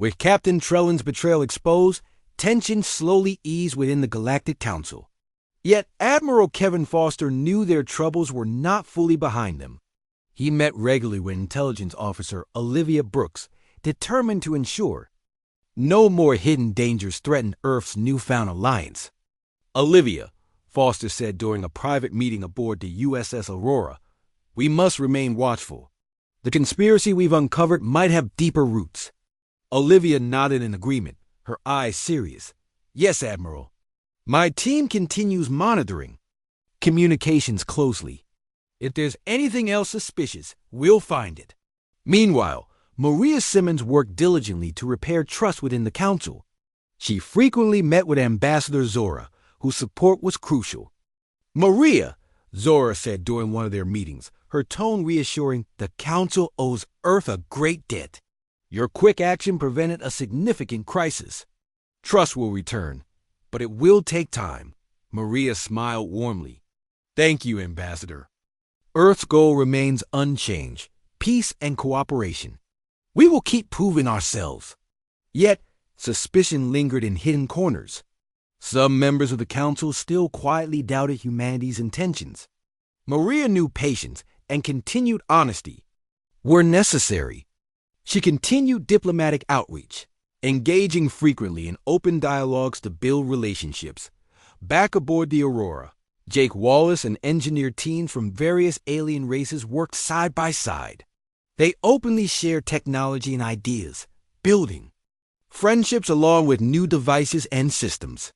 With Captain Trellan's betrayal exposed, tension slowly eased within the Galactic Council. Yet Admiral Kevin Foster knew their troubles were not fully behind them. He met regularly with Intelligence Officer Olivia Brooks, determined to ensure no more hidden dangers threatened Earth's newfound alliance. "Olivia," Foster said during a private meeting aboard the USS Aurora, "we must remain watchful. The conspiracy we've uncovered might have deeper roots." Olivia nodded in agreement, her eyes serious. "Yes, Admiral. My team continues monitoring communications closely. If there's anything else suspicious, we'll find it." Meanwhile, Maria Simmons worked diligently to repair trust within the Council. She frequently met with Ambassador Zora, whose support was crucial. "Maria," Zora said during one of their meetings, her tone reassuring, "the Council owes Earth a great debt. Your quick action prevented a significant crisis. Trust will return, but it will take time." Maria smiled warmly. "Thank you, Ambassador. Earth's goal remains unchanged, peace and cooperation. We will keep proving ourselves." Yet, suspicion lingered in hidden corners. Some members of the Council still quietly doubted humanity's intentions. Maria knew patience and continued honesty were necessary. She continued diplomatic outreach, engaging frequently in open dialogues to build relationships. Back aboard the Aurora, Jake Wallace and engineer teams from various alien races worked side by side. They openly shared technology and ideas, building friendships along with new devices and systems.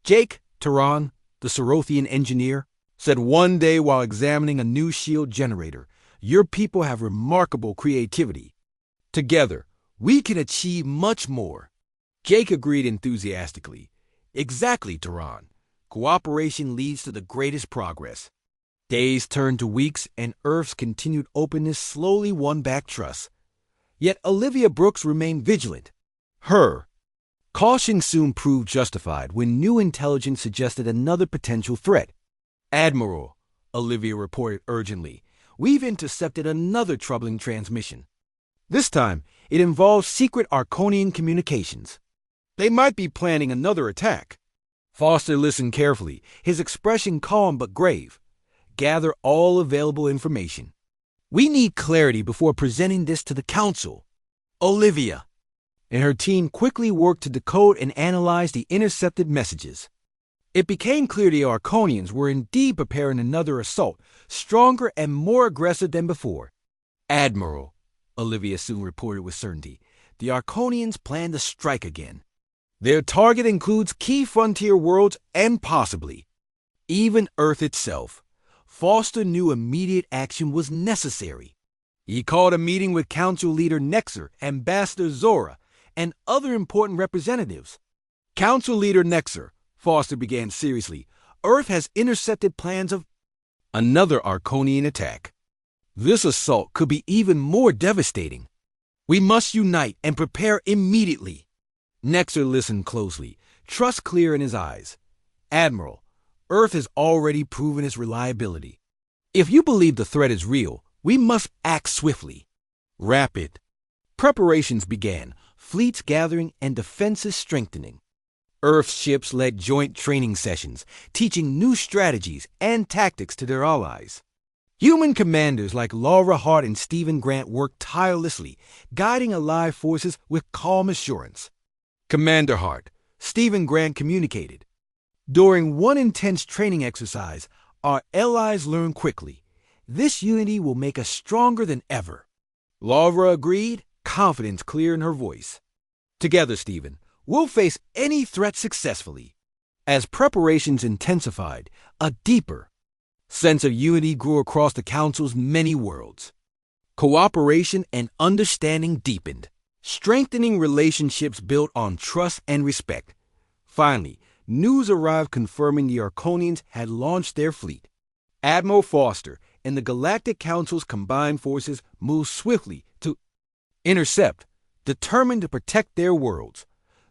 Jake Tehran, the Sorothian engineer, said one day while examining a new shield generator, "Your people have remarkable creativity. Together, we can achieve much more." Jake agreed enthusiastically. "Exactly, Tehran. Cooperation leads to the greatest progress." Days turned to weeks, and Earth's continued openness slowly won back trust. Yet Olivia Brooks remained vigilant. Her caution soon proved justified when new intelligence suggested another potential threat. "Admiral," Olivia reported urgently, "we've intercepted another troubling transmission. This time, it involves secret Arconian communications. They might be planning another attack." Foster listened carefully, his expression calm but grave. "Gather all available information. We need clarity before presenting this to the Council." Olivia and her team quickly worked to decode and analyze the intercepted messages. It became clear the Arconians were indeed preparing another assault, stronger and more aggressive than before. "Admiral," Olivia soon reported with certainty, "the Arconians plan to strike again. Their target includes key frontier worlds and possibly even Earth itself." Foster knew immediate action was necessary. He called a meeting with Council Leader Nexer, Ambassador Zora, and other important representatives. "Council Leader Nexer," Foster began seriously, "Earth has intercepted plans of another Arconian attack. This assault could be even more devastating. We must unite and prepare immediately." Nexer listened closely, trust clear in his eyes. "Admiral, Earth has already proven its reliability. If you believe the threat is real, we must act swiftly." Rapid preparations began, fleets gathering and defenses strengthening. Earth ships led joint training sessions, teaching new strategies and tactics to their allies. Human commanders like Laura Hart and Stephen Grant worked tirelessly, guiding allied forces with calm assurance. Commander Hart, Stephen Grant communicated, "During one intense training exercise, our allies learned quickly. This unity will make us stronger than ever." Laura agreed, confidence clear in her voice. "Together, Stephen, we'll face any threat successfully." As preparations intensified, a deeper sense of unity grew across the Council's many worlds. Cooperation and understanding deepened, strengthening relationships built on trust and respect. Finally, news arrived confirming the Arconians had launched their fleet. Admiral Foster and the Galactic Council's combined forces moved swiftly to intercept, determined to protect their worlds.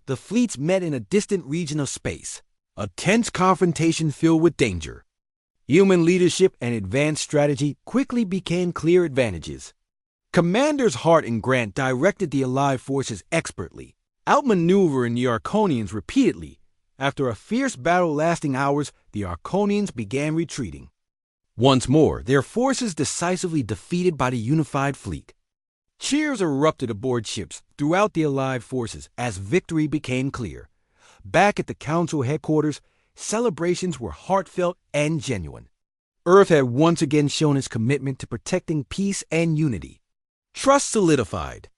The fleets met in a distant region of space, a tense confrontation filled with danger. Human leadership and advanced strategy quickly became clear advantages. Commanders Hart and Grant directed the Allied forces expertly, outmaneuvering the Arconians repeatedly. After a fierce battle lasting hours, the Arconians began retreating. Once more, their forces decisively defeated by the unified fleet. Cheers erupted aboard ships throughout the Allied forces as victory became clear. Back at the Council headquarters, celebrations were heartfelt and genuine. Earth had once again shown its commitment to protecting peace and unity. Trust solidified.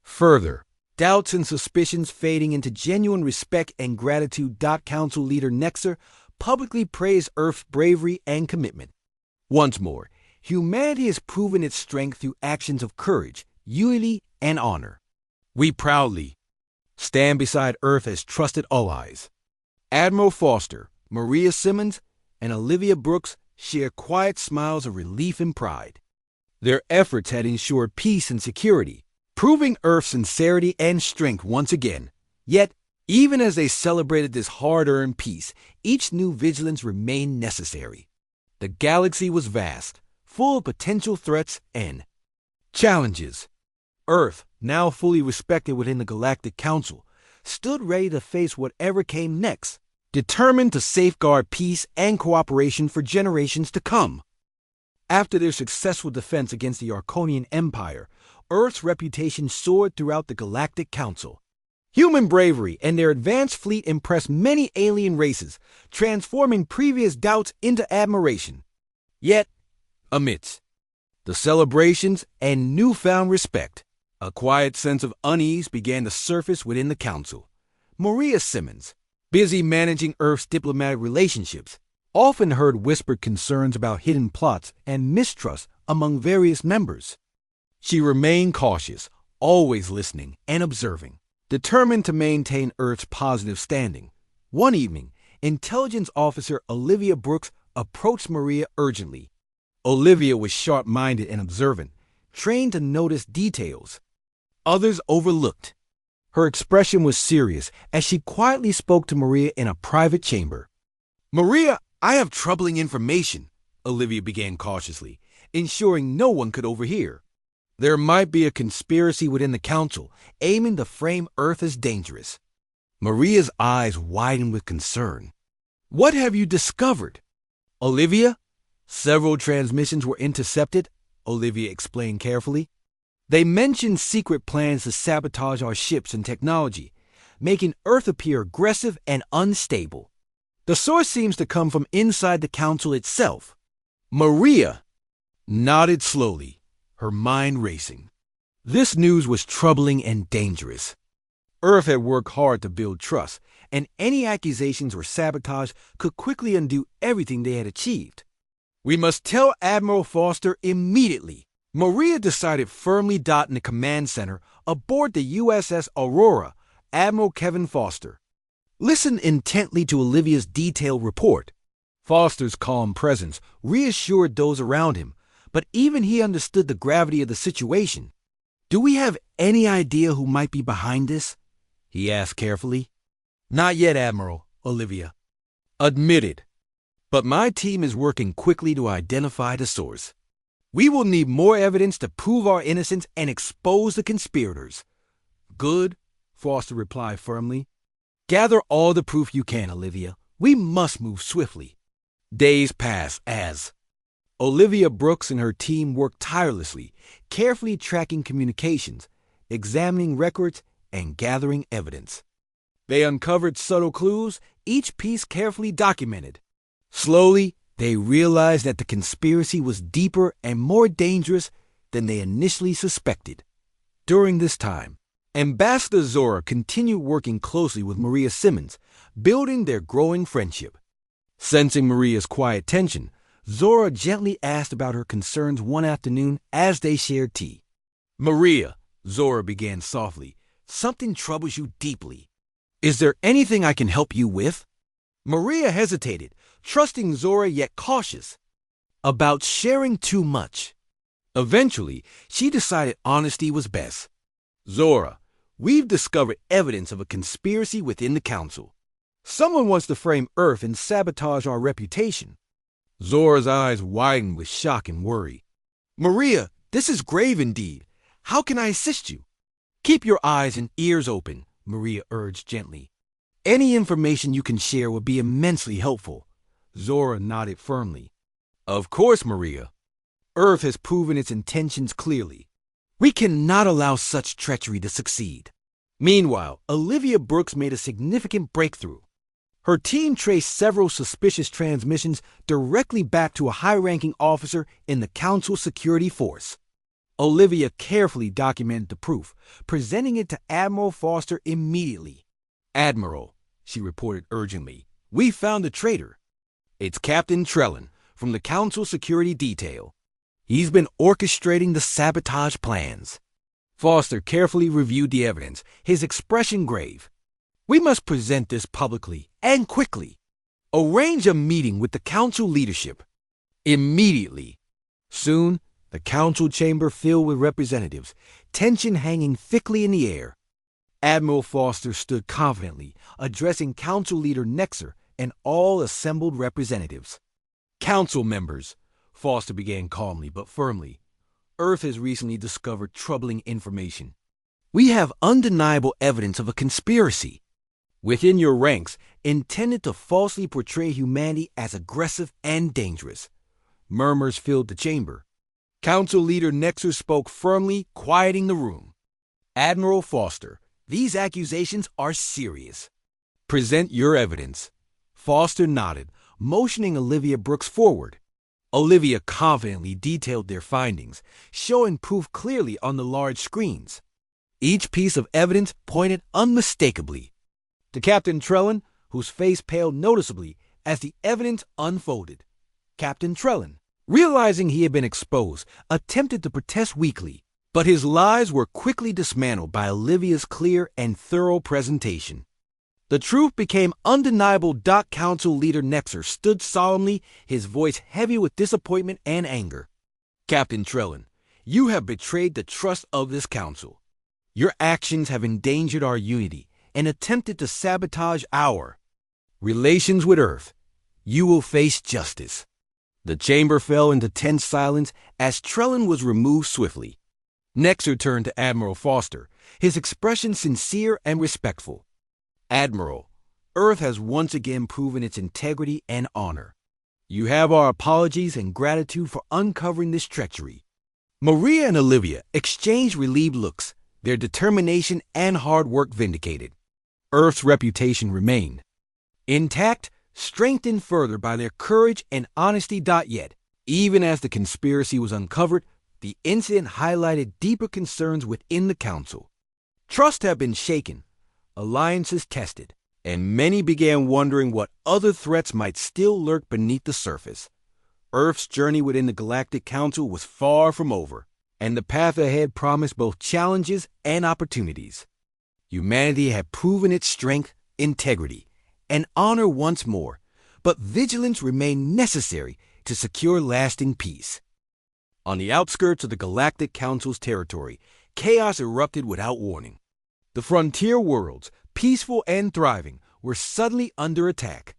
Further, doubts and suspicions fading into genuine respect and gratitude. Council leader Nexer publicly praised Earth's bravery and commitment. Once more, humanity has proven its strength through actions of courage, unity, and honor. We proudly stand beside Earth as trusted allies. Admiral Foster, Maria Simmons, and Olivia Brooks share quiet smiles of relief and pride. Their efforts had ensured peace and security, proving Earth's sincerity and strength once again. Yet, even as they celebrated this hard-earned peace, each new vigilance remained necessary. The galaxy was vast, full of potential threats and challenges. Earth, now fully respected within the Galactic Council, stood ready to face whatever came next, determined to safeguard peace and cooperation for generations to come. After their successful defense against the Arconian Empire, Earth's reputation soared throughout the Galactic Council. Human bravery and their advanced fleet impressed many alien races, transforming previous doubts into admiration. Yet, amidst the celebrations and newfound respect, a quiet sense of unease began to surface within the Council. Maria Simmons, busy managing Earth's diplomatic relationships, often heard whispered concerns about hidden plots and mistrust among various members. She remained cautious, always listening and observing, determined to maintain Earth's positive standing. One evening, intelligence officer Olivia Brooks approached Maria urgently. Olivia was sharp-minded and observant, trained to notice details others overlooked. Her expression was serious as she quietly spoke to Maria in a private chamber. "Maria, I have troubling information," Olivia began cautiously, ensuring no one could overhear. There might be a conspiracy within the Council, aiming to frame Earth as dangerous. Maria's eyes widened with concern. "What have you discovered?" "Olivia, several transmissions were intercepted," Olivia explained carefully. "They mentioned secret plans to sabotage our ships and technology, making Earth appear aggressive and unstable. The source seems to come from inside the Council itself." Maria nodded slowly, her mind racing. This news was troubling and dangerous. Earth had worked hard to build trust, and any accusations or sabotage could quickly undo everything they had achieved. "We must tell Admiral Foster immediately," Maria decided firmly. In the command center aboard the USS Aurora, Admiral Kevin Foster listened intently to Olivia's detailed report. Foster's calm presence reassured those around him, but even he understood the gravity of the situation. "Do we have any idea who might be behind this?" he asked carefully. "Not yet, Admiral," Olivia admitted, "but my team is working quickly to identify the source. We will need more evidence to prove our innocence and expose the conspirators." "Good," Foster replied firmly. "Gather all the proof you can, Olivia. We must move swiftly." Days passed as Olivia Brooks and her team worked tirelessly, carefully tracking communications, examining records, and gathering evidence. They uncovered subtle clues, each piece carefully documented. Slowly, they realized that the conspiracy was deeper and more dangerous than they initially suspected. During this time, Ambassador Zora continued working closely with Maria Simmons, building their growing friendship. Sensing Maria's quiet tension, Zora gently asked about her concerns one afternoon as they shared tea. "Maria," Zora began softly, "something troubles you deeply. Is there anything I can help you with?" Maria hesitated, trusting Zora yet cautious about sharing too much. Eventually, she decided honesty was best. "Zora, we've discovered evidence of a conspiracy within the Council. Someone wants to frame Earth and sabotage our reputation." Zora's eyes widened with shock and worry. "Maria, this is grave indeed. How can I assist you? Keep your eyes and ears open, Maria urged gently. Any information you can share would be immensely helpful. Zora nodded firmly. Of course, Maria. Earth has proven its intentions clearly. We cannot allow such treachery to succeed. Meanwhile, Olivia Brooks made a significant breakthrough. Her team traced several suspicious transmissions directly back to a high-ranking officer in the Council Security Force. Olivia carefully documented the proof, presenting it to Admiral Foster immediately. Admiral, she reported urgently, we found the traitor. It's Captain Trellin from the Council Security Detail. He's been orchestrating the sabotage plans. Foster carefully reviewed the evidence, his expression grave. We must present this publicly and quickly. Arrange a meeting with the council leadership. Immediately. Soon, the council chamber filled with representatives, tension hanging thickly in the air. Admiral Foster stood confidently, addressing Council Leader Nexer and all assembled representatives. Council members, Foster began calmly but firmly. Earth has recently discovered troubling information. We have undeniable evidence of a conspiracy within your ranks intended to falsely portray humanity as aggressive and dangerous. Murmurs filled the chamber. Council Leader Nexer spoke firmly, quieting the room. Admiral Foster, these accusations are serious. Present your evidence. Foster nodded, motioning Olivia Brooks forward. Olivia confidently detailed their findings, showing proof clearly on the large screens. Each piece of evidence pointed unmistakably to Captain Trellin, whose face paled noticeably as the evidence unfolded. Captain Trellin, realizing he had been exposed, attempted to protest weakly, but his lies were quickly dismantled by Olivia's clear and thorough presentation. The truth became undeniable. Council Leader Nexer stood solemnly, his voice heavy with disappointment and anger. Captain Trellin, you have betrayed the trust of this council. Your actions have endangered our unity and attempted to sabotage our relations with Earth. You will face justice. The chamber fell into tense silence as Trellin was removed swiftly. Nexer turned to Admiral Foster, his expression sincere and respectful. Admiral, Earth has once again proven its integrity and honor. You have our apologies and gratitude for uncovering this treachery. Maria and Olivia exchanged relieved looks, their determination and hard work vindicated. Earth's reputation remained intact, strengthened further by their courage and honesty. Yet, even as the conspiracy was uncovered, the incident highlighted deeper concerns within the council. Trust had been shaken, alliances tested, and many began wondering what other threats might still lurk beneath the surface. Earth's journey within the Galactic Council was far from over, and the path ahead promised both challenges and opportunities. Humanity had proven its strength, integrity, and honor once more, but vigilance remained necessary to secure lasting peace. On the outskirts of the Galactic Council's territory, chaos erupted without warning. The frontier worlds, peaceful and thriving, were suddenly under attack.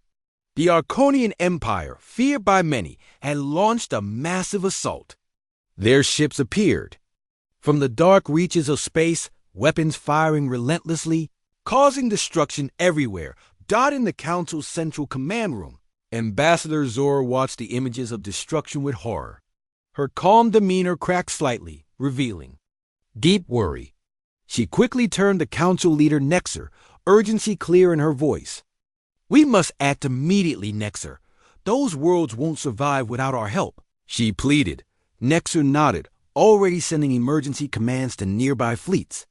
The Arconian Empire, feared by many, had launched a massive assault. Their ships appeared from the dark reaches of space, weapons firing relentlessly, causing destruction everywhere, dotting the Council's central command room. Ambassador Zora watched the images of destruction with horror. Her calm demeanor cracked slightly, revealing deep worry. She quickly turned to Council Leader Nexer, urgency clear in her voice. We must act immediately, Nexer. Those worlds won't survive without our help, she pleaded. Nexer nodded, already sending emergency commands to nearby fleets.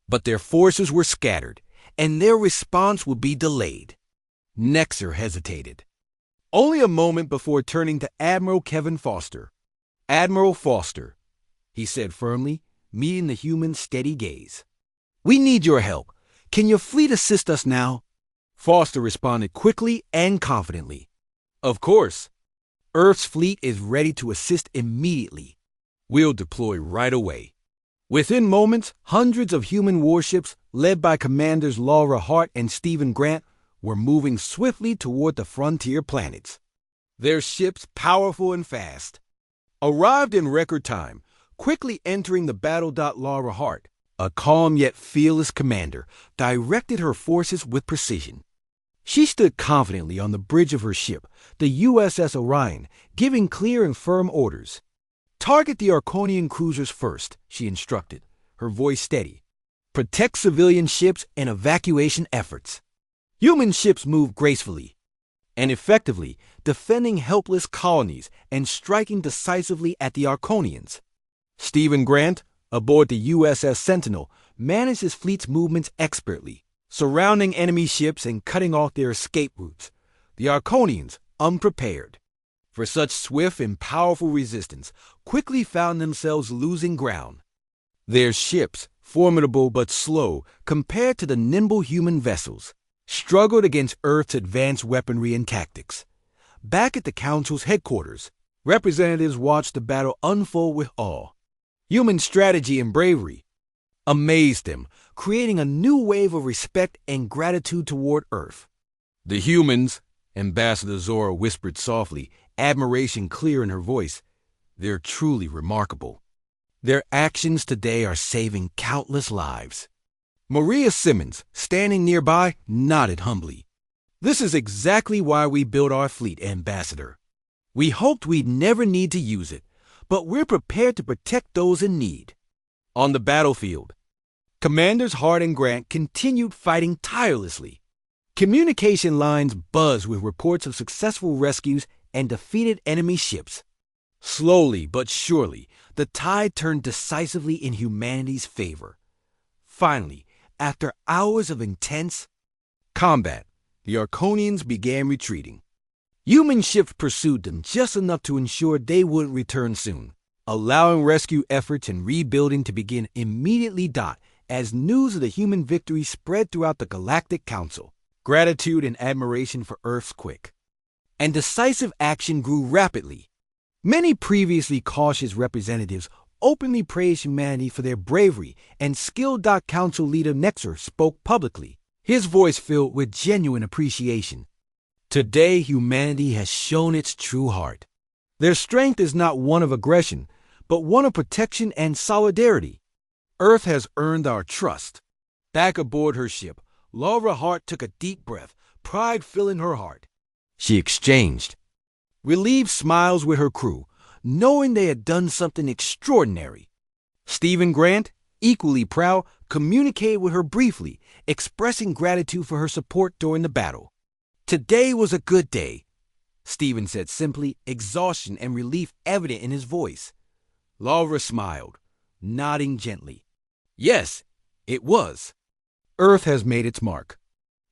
But their forces were scattered, and their response would be delayed. Nexer hesitated, only a moment before turning to Admiral Kevin Foster. Admiral Foster, he said firmly, meeting the human's steady gaze. We need your help. Can your fleet assist us now? Foster responded quickly and confidently. Of course. Earth's fleet is ready to assist immediately. We'll deploy right away. Within moments, hundreds of human warships, led by Commanders Laura Hart and Stephen Grant, were moving swiftly toward the frontier planets. Their ships, powerful and fast, arrived in record time, Quickly entering the battle. Laura Hart, a calm yet fearless commander, directed her forces with precision. She stood confidently on the bridge of her ship, the USS Orion, giving clear and firm orders. "Target the Arconian cruisers first," she instructed, her voice steady. "Protect civilian ships and evacuation efforts." Human ships moved gracefully and effectively, defending helpless colonies and striking decisively at the Arconians. Stephen Grant, aboard the USS Sentinel, managed his fleet's movements expertly, surrounding enemy ships and cutting off their escape routes. The Arconians, unprepared for such swift and powerful resistance, quickly found themselves losing ground. Their ships, formidable but slow compared to the nimble human vessels, struggled against Earth's advanced weaponry and tactics. Back at the Council's headquarters, representatives watched the battle unfold with awe. Human strategy and bravery amazed them, creating a new wave of respect and gratitude toward Earth. "The humans," Ambassador Zora whispered softly, admiration clear in her voice, "they're truly remarkable. Their actions today are saving countless lives." Maria Simmons, standing nearby, nodded humbly. "This is exactly why we built our fleet, Ambassador. We hoped we'd never need to use it, but we're prepared to protect those in need." On the battlefield, Commanders Hart and Grant continued fighting tirelessly. Communication lines buzzed with reports of successful rescues and defeated enemy ships. Slowly but surely, the tide turned decisively in humanity's favor. Finally, after hours of intense combat, the Arconians began retreating. Human ships pursued them just enough to ensure they wouldn't return soon, allowing rescue efforts and rebuilding to begin immediately. As news of the human victory spread throughout the Galactic Council, gratitude and admiration for Earth's quick and decisive action grew rapidly. Many previously cautious representatives openly praised humanity for their bravery, and skill. Council leader Nexer spoke publicly, his voice filled with genuine appreciation. Today, humanity has shown its true heart. Their strength is not one of aggression, but one of protection and solidarity. Earth has earned our trust. Back aboard her ship, Laura Hart took a deep breath, pride filling her heart. She exchanged relieved smiles with her crew, knowing they had done something extraordinary. Stephen Grant, equally proud, communicated with her briefly, expressing gratitude for her support during the battle. "Today was a good day," Stephen said simply, exhaustion and relief evident in his voice. Laura smiled, nodding gently. "Yes, it was. Earth has made its mark.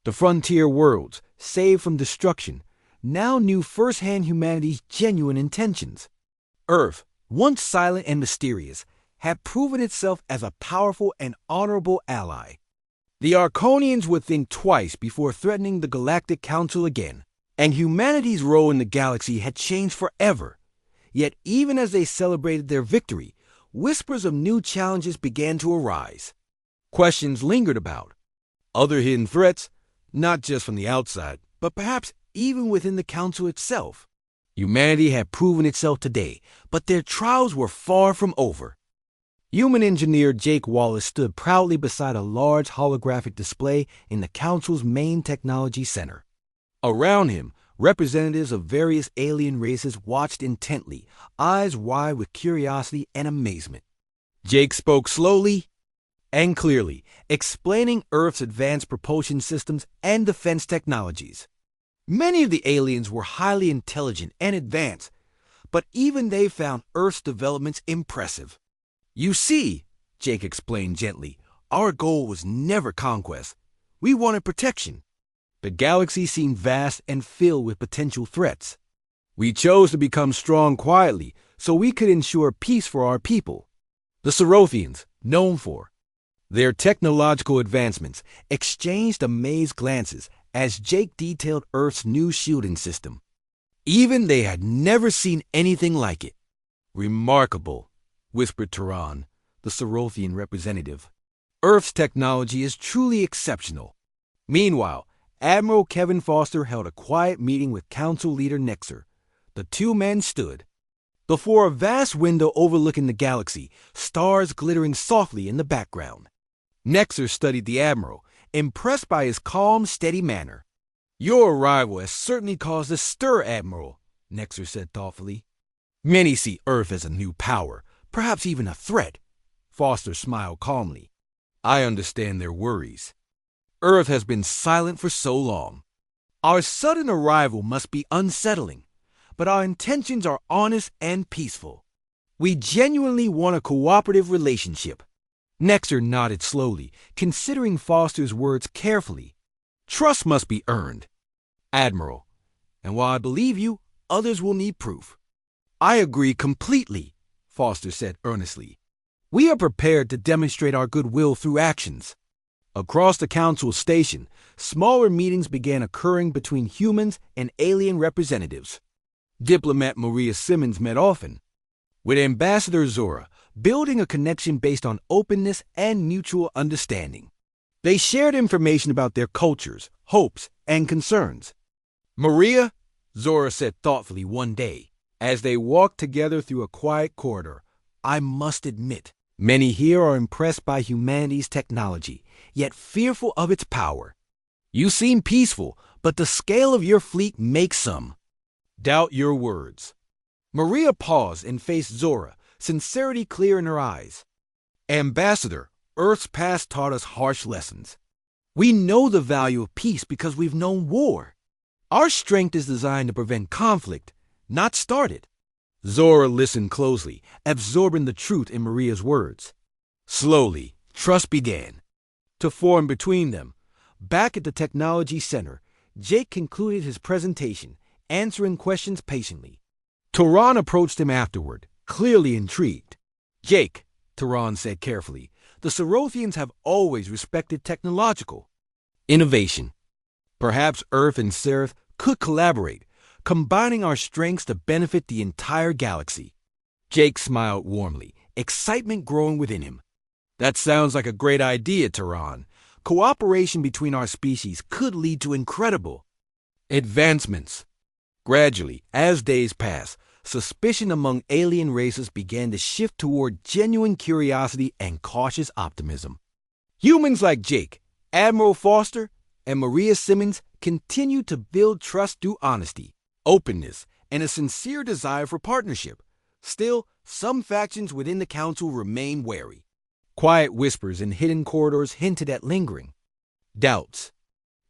The frontier worlds, saved from destruction, now knew firsthand humanity's genuine intentions. Earth, once silent and mysterious, had proven itself as a powerful and honorable ally. The Arconians would think twice before threatening the Galactic Council again, and humanity's role in the galaxy had changed forever. Yet even as they celebrated their victory, whispers of new challenges began to arise. Questions lingered about other hidden threats, not just from the outside, but perhaps even within the Council itself. Humanity had proven itself today, but their trials were far from over. Human engineer Jake Wallace stood proudly beside a large holographic display in the Council's main technology center. Around him, representatives of various alien races watched intently, eyes wide with curiosity and amazement. Jake spoke slowly and clearly, explaining Earth's advanced propulsion systems and defense technologies. Many of the aliens were highly intelligent and advanced, but even they found Earth's developments impressive. "You see," Jake explained gently, "our goal was never conquest. We wanted protection. The galaxy seemed vast and filled with potential threats. We chose to become strong quietly so we could ensure peace for our people." The Sorothians, known for their technological advancements, exchanged amazed glances as Jake detailed Earth's new shielding system. Even they had never seen anything like it. "Remarkable," whispered Tehran, the Sorothian representative. "Earth's technology is truly exceptional." Meanwhile, Admiral Kevin Foster held a quiet meeting with Council Leader Nexer. The two men stood Before a vast window overlooking the galaxy, stars glittering softly in the background. Nexer studied the Admiral, impressed by his calm, steady manner. "Your arrival has certainly caused a stir, Admiral," Nexer said thoughtfully. "Many see Earth as a new power, perhaps even a threat." Foster smiled calmly. "I understand their worries. Earth has been silent for so long. Our sudden arrival must be unsettling, but our intentions are honest and peaceful. We genuinely want a cooperative relationship." Nexer nodded slowly, considering Foster's words carefully. "Trust must be earned, Admiral, and while I believe you, others will need proof." "I agree completely," Foster said earnestly. "We are prepared to demonstrate our goodwill through actions." Across the Council station, smaller meetings began occurring between humans and alien representatives. Diplomat Maria Simmons met often with Ambassador Zora, building a connection based on openness and mutual understanding. They shared information about their cultures, hopes, and concerns. "Maria," Zora said thoughtfully one day, as they walked together through a quiet corridor, "I must admit, many here are impressed by humanity's technology, yet fearful of its power. You seem peaceful, but the scale of your fleet makes some doubt your words." Maria paused and faced Zora, sincerity clear in her eyes. "Ambassador, Earth's past taught us harsh lessons. We know the value of peace because we've known war. Our strength is designed to prevent conflict, not start it." Zora listened closely, absorbing the truth in Maria's words. Slowly, trust began to form between them. Back at the Technology Center, Jake concluded his presentation, answering questions patiently. Turan approached him afterward, clearly intrigued. "Jake," Turan said carefully, "the Cerothians have always respected technological innovation. Perhaps Earth and Seraph could collaborate, combining our strengths to benefit the entire galaxy." Jake smiled warmly, excitement growing within him. "That sounds like a great idea, Turan. Cooperation between our species could lead to incredible advancements." Gradually, as days passed, suspicion among alien races began to shift toward genuine curiosity and cautious optimism. Humans like Jake, Admiral Foster, and Maria Simmons continued to build trust through honesty, openness, and a sincere desire for partnership. Still, some factions within the Council remained wary. Quiet whispers in hidden corridors hinted at lingering doubts.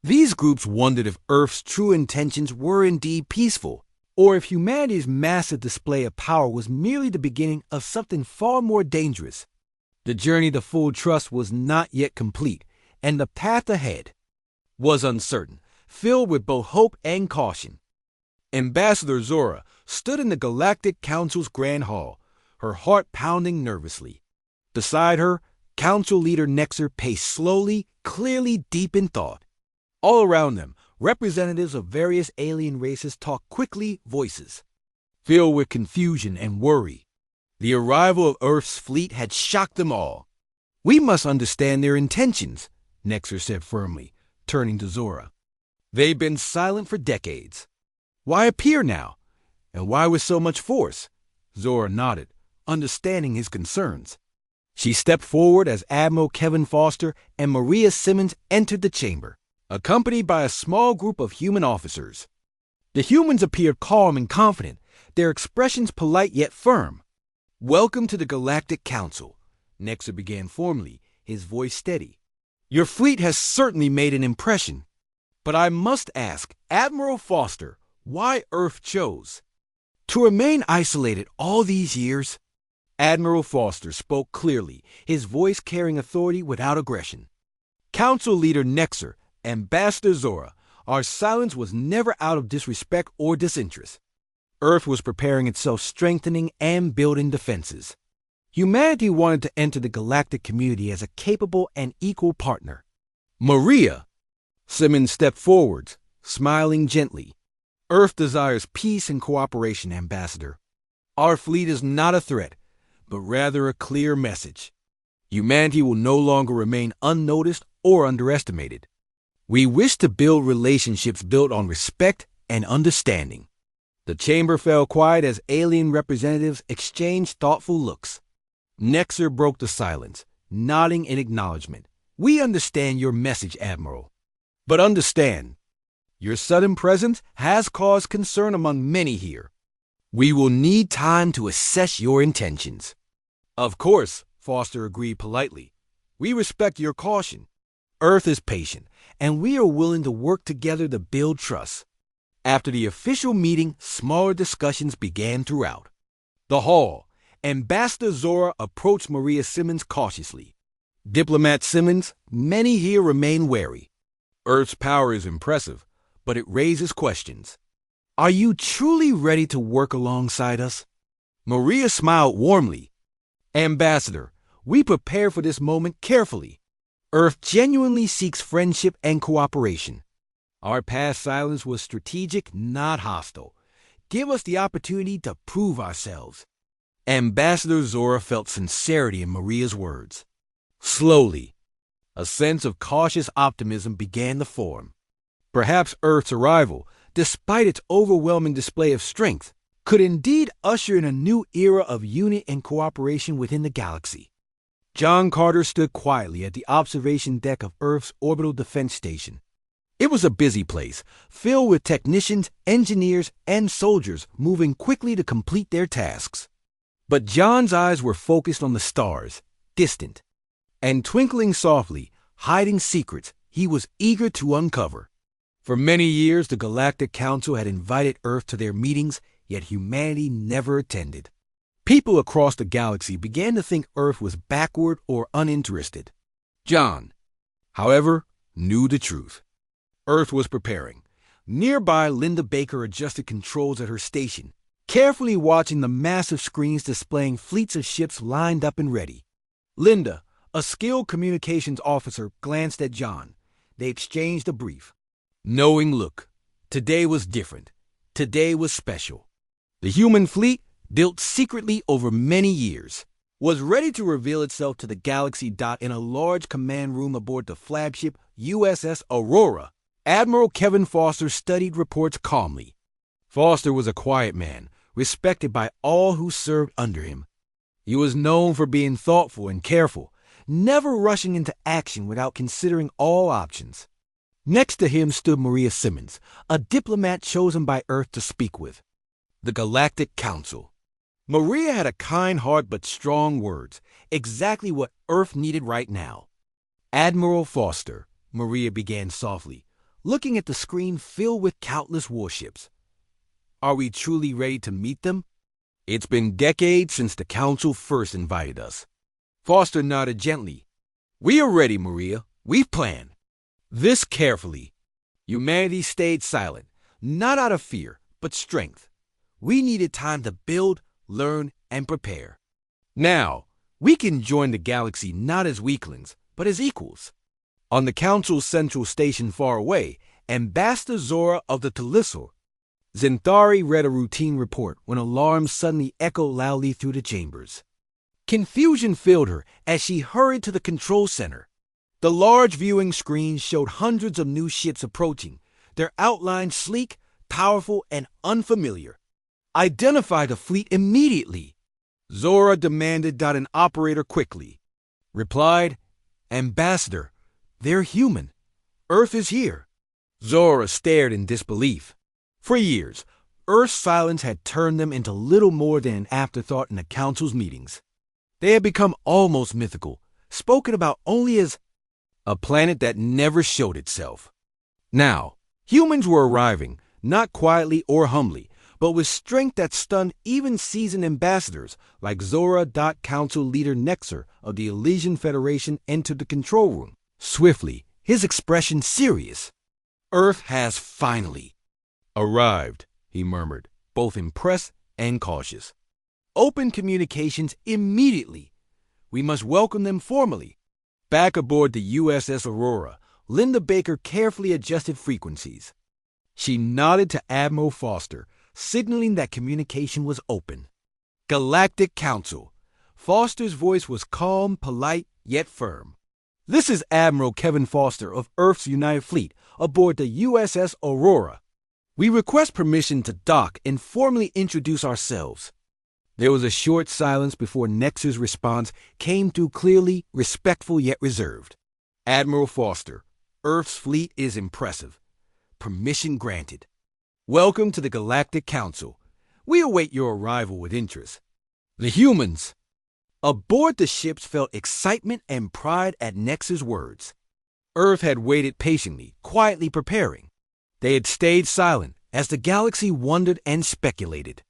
These groups wondered if Earth's true intentions were indeed peaceful, or if humanity's massive display of power was merely the beginning of something far more dangerous. The journey to full trust was not yet complete, and the path ahead was uncertain, filled with both hope and caution. Ambassador Zora stood in the Galactic Council's Grand Hall, her heart pounding nervously. Beside her, Council Leader Nexer paced slowly, clearly deep in thought. All around them, representatives of various alien races talked quickly, voices filled with confusion and worry. The arrival of Earth's fleet had shocked them all. "We must understand their intentions," Nexer said firmly, turning to Zora. "They've been silent for decades. Why appear now? And why with so much force?" Zora nodded, understanding his concerns. She stepped forward as Admiral Kevin Foster and Maria Simmons entered the chamber, accompanied by a small group of human officers. The humans appeared calm and confident, their expressions polite yet firm. "Welcome to the Galactic Council," Nexer began formally, his voice steady. "Your fleet has certainly made an impression. But I must ask, Admiral Foster, why Earth chose to remain isolated all these years?" Admiral Foster spoke clearly, his voice carrying authority without aggression. "Council Leader Nexer, Ambassador Zora, our silence was never out of disrespect or disinterest. Earth was preparing itself, strengthening and building defenses. Humanity wanted to enter the galactic community as a capable and equal partner." "Maria," Simmons stepped forwards, smiling gently. "Earth desires peace and cooperation, Ambassador. Our fleet is not a threat, but rather a clear message. Humanity will no longer remain unnoticed or underestimated. We wish to build relationships built on respect and understanding." The chamber fell quiet as alien representatives exchanged thoughtful looks. Nexer broke the silence, nodding in acknowledgement. "We understand your message, Admiral. But understand, your sudden presence has caused concern among many here. We will need time to assess your intentions." "Of course," Foster agreed politely. "We respect your caution. Earth is patient, and we are willing to work together to build trust." After the official meeting, smaller discussions began throughout the hall. Ambassador Zora approached Maria Simmons cautiously. "Diplomat Simmons, many here remain wary. Earth's power is impressive, but it raises questions. Are you truly ready to work alongside us?" Maria smiled warmly. "Ambassador, we prepare for this moment carefully. Earth genuinely seeks friendship and cooperation. Our past silence was strategic, not hostile. Give us the opportunity to prove ourselves." Ambassador Zora felt sincerity in Maria's words. Slowly, a sense of cautious optimism began to form. Perhaps Earth's arrival, despite its overwhelming display of strength, could indeed usher in a new era of unity and cooperation within the galaxy. John Carter stood quietly at the observation deck of Earth's orbital defense station. It was a busy place, filled with technicians, engineers, and soldiers moving quickly to complete their tasks. But John's eyes were focused on the stars, distant, and twinkling softly, hiding secrets he was eager to uncover. For many years, the Galactic Council had invited Earth to their meetings, yet humanity never attended. People across the galaxy began to think Earth was backward or uninterested. John, however, knew the truth. Earth was preparing. Nearby, Linda Baker adjusted controls at her station, carefully watching the massive screens displaying fleets of ships lined up and ready. Linda, a skilled communications officer, glanced at John. They exchanged a brief, knowing look. Today was different. Today was special. The human fleet, built secretly over many years, was ready to reveal itself to the galaxy. In a large command room aboard the flagship USS Aurora, Admiral Kevin Foster studied reports calmly. Foster was a quiet man, respected by all who served under him. He was known for being thoughtful and careful, never rushing into action without considering all options. Next to him stood Maria Simmons, a diplomat chosen by Earth to speak with the Galactic Council. Maria had a kind heart but strong words, exactly what Earth needed right now. "Admiral Foster," Maria began softly, looking at the screen filled with countless warships. "Are we truly ready to meet them? It's been decades since the Council first invited us." Foster nodded gently. "We are ready, Maria. We've planned this carefully. Humanity stayed silent, not out of fear, but strength. We needed time to build, learn, and prepare. Now, we can join the galaxy not as weaklings, but as equals." On the Council's central station far away, Ambassador Zora of the Talisor, Zinthari read a routine report when alarms suddenly echoed loudly through the chambers. Confusion filled her as she hurried to the control center. The large viewing screen showed hundreds of new ships approaching, their outlines sleek, powerful, and unfamiliar. "Identify the fleet immediately," Zora demanded. An operator quickly replied, "Ambassador, they're human. Earth is here." Zora stared in disbelief. For years, Earth's silence had turned them into little more than an afterthought in the Council's meetings. They had become almost mythical, spoken about only as a planet that never showed itself. Now, humans were arriving, not quietly or humbly, but with strength that stunned even seasoned ambassadors like Zora. Council leader Nexer of the Elysian Federation entered the control room, swiftly, his expression serious. "Earth has finally arrived," he murmured, both impressed and cautious. "Open communications immediately. We must welcome them formally." Back aboard the USS Aurora, Linda Baker carefully adjusted frequencies. She nodded to Admiral Foster, signaling that communication was open. "Galactic Council." Foster's voice was calm, polite, yet firm. "This is Admiral Kevin Foster of Earth's United Fleet aboard the USS Aurora. We request permission to dock and formally introduce ourselves. There was a short silence before Nex's response came through clearly, respectful yet reserved. Admiral Foster, Earth's fleet is impressive. Permission granted. Welcome to the Galactic Council. We await your arrival with interest. The humans. Aboard the ships felt excitement and pride at Nex's words. Earth had waited patiently, quietly preparing. They had stayed silent as the galaxy wondered and speculated.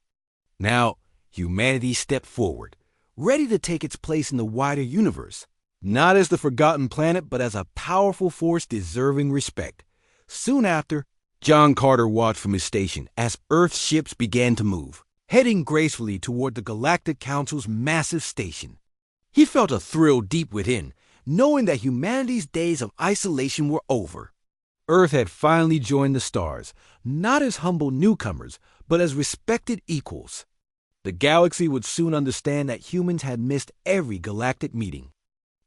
Now, humanity stepped forward, ready to take its place in the wider universe, not as the forgotten planet, but as a powerful force deserving respect. Soon after, John Carter watched from his station as Earth's ships began to move, heading gracefully toward the Galactic Council's massive station. He felt a thrill deep within, knowing that humanity's days of isolation were over. Earth had finally joined the stars, not as humble newcomers, but as respected equals. The galaxy would soon understand that humans had missed every galactic meeting.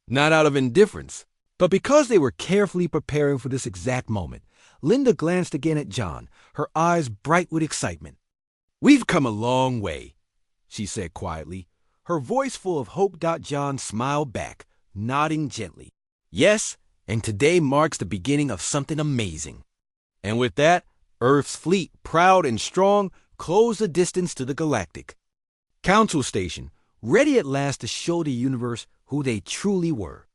Not out of indifference, but because they were carefully preparing for this exact moment. Linda glanced again at John, her eyes bright with excitement. "We've come a long way," she said quietly, her voice full of hope. John smiled back, nodding gently. "Yes, and today marks the beginning of something amazing." And with that, Earth's fleet, proud and strong, closed the distance to the Galactic Council Station, ready at last to show the universe who they truly were.